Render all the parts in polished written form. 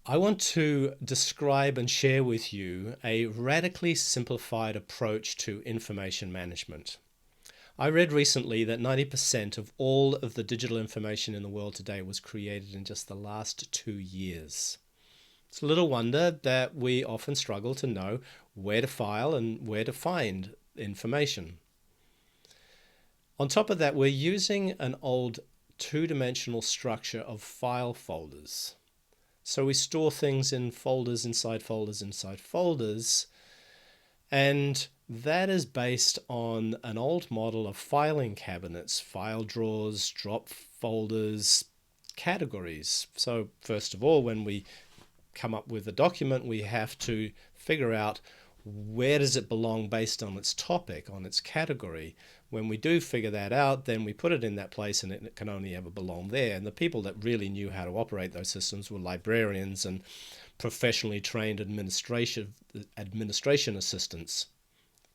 I want to describe and share with you a radically simplified approach to information management. I read recently that 90% of all of the digital information in the world today was created in just the last 2 years. It's little wonder that we often struggle to know where to file and where to find information. On top of that, we're using an old two-dimensional structure of file folders. So we store things in folders inside folders inside folders, and that is based on an old model of filing cabinets, file drawers, drop folders, categories. So first of all, when we come up with a document, we have to figure out where does it belong based on its topic, on its category. When we do figure that out, then we put it in that place and it can only ever belong there. And the people that really knew how to operate those systems were librarians and professionally trained administration assistants.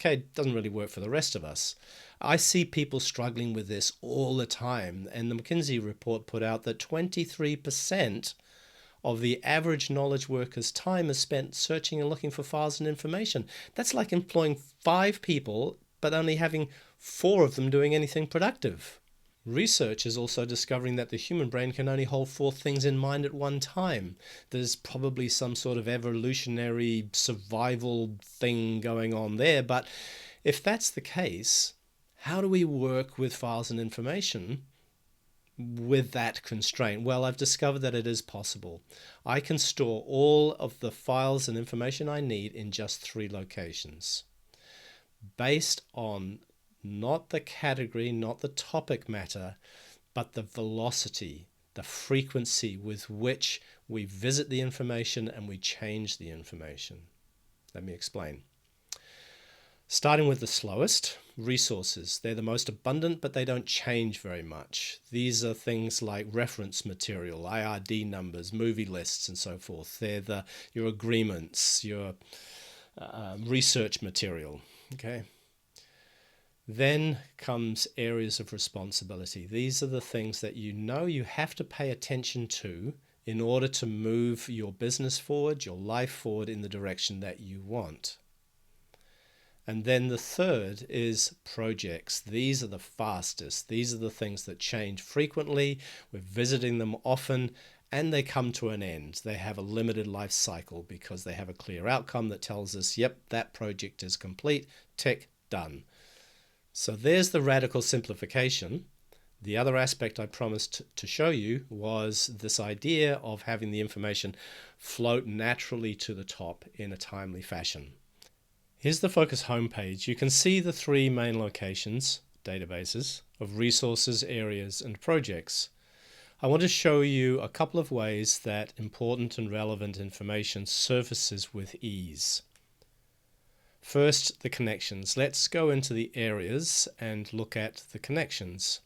Okay, it doesn't really work for the rest of us. I see people struggling with this all the time, and the McKinsey report put out that 23% of the average knowledge worker's time is spent searching and looking for files and information. That's like employing 5 people, but only having 4 of them doing anything productive. Research is also discovering that the human brain can only hold 4 things in mind at one time. There's probably some sort of evolutionary survival thing going on there, but if that's the case, how do we work with files and information with that constraint? Well, I've discovered that it is possible. I can store all of the files and information I need in just 3 locations, based on not the category, not the topic matter, but the velocity, the frequency with which we visit the information and we change the information. Let me explain. Starting with the slowest, resources. They're the most abundant, but they don't change very much. These are things like reference material, IRD numbers, movie lists, and so forth. They're your agreements, your research material. Okay. Then comes areas of responsibility. These are the things that you know you have to pay attention to in order to move your business forward, your life forward in the direction that you want. And then the third is projects. These are the fastest. These are the things that change frequently. We're visiting them often, and they come to an end. They have a limited life cycle because they have a clear outcome that tells us, yep, that project is complete, tick, done. So there's the radical simplification. The other aspect I promised to show you was this idea of having the information float naturally to the top in a timely fashion. Here's the Focus homepage. You can see the 3 main locations, databases, of resources, areas, and projects. I want to show you a couple of ways that important and relevant information surfaces with ease. First, the connections. Let's go into the areas and look at the connections.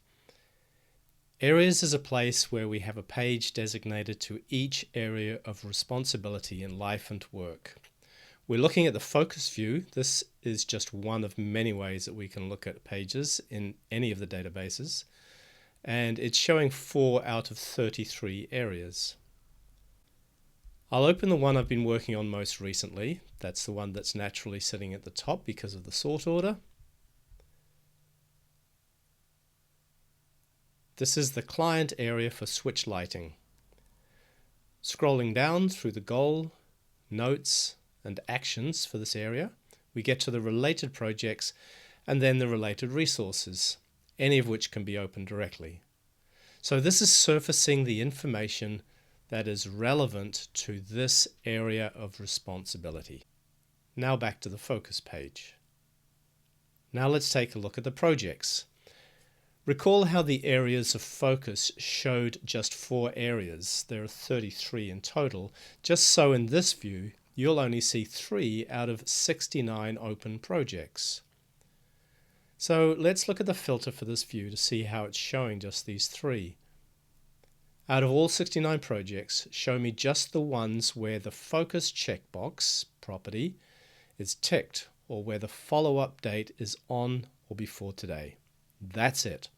Areas is a place where we have a page designated to each area of responsibility in life and work. We're looking at the focus view. This is just one of many ways that we can look at pages in any of the databases. And it's showing 4 out of 33 areas. I'll open the one I've been working on most recently. That's the one that's naturally sitting at the top because of the sort order. This is the client area for switch lighting. Scrolling down through the goal, notes, and actions for this area, we get to the related projects and then the related resources, any of which can be opened directly. So this is surfacing the information that is relevant to this area of responsibility. Now back to the focus page. Now let's take a look at the projects. Recall how the areas of focus showed just 4 areas. There are 33 in total. Just so in this view, you'll only see 3 out of 69 open projects. So let's look at the filter for this view to see how it's showing just these 3. Out of all 69 projects, show me just the ones where the focus checkbox property is ticked or where the follow-up date is on or before today. That's it.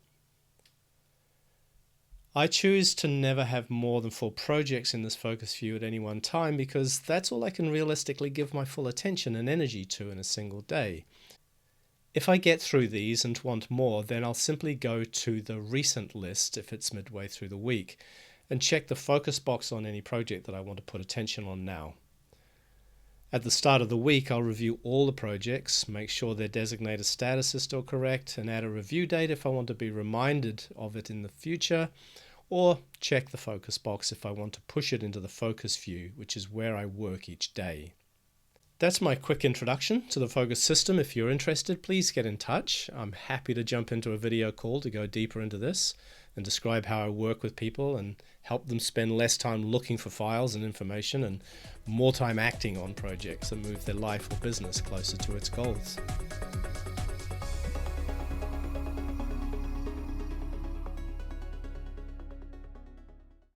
I choose to never have more than 4 projects in this focus view at any one time because that's all I can realistically give my full attention and energy to in a single day. If I get through these and want more, then I'll simply go to the recent list if it's midway through the week and check the focus box on any project that I want to put attention on now. At the start of the week, I'll review all the projects, make sure their designated status is still correct, and add a review date if I want to be reminded of it in the future, or check the focus box if I want to push it into the focus view, which is where I work each day. That's my quick introduction to the focus system. If you're interested, please get in touch. I'm happy to jump into a video call to go deeper into this and describe how I work with people and help them spend less time looking for files and information and more time acting on projects that move their life or business closer to its goals.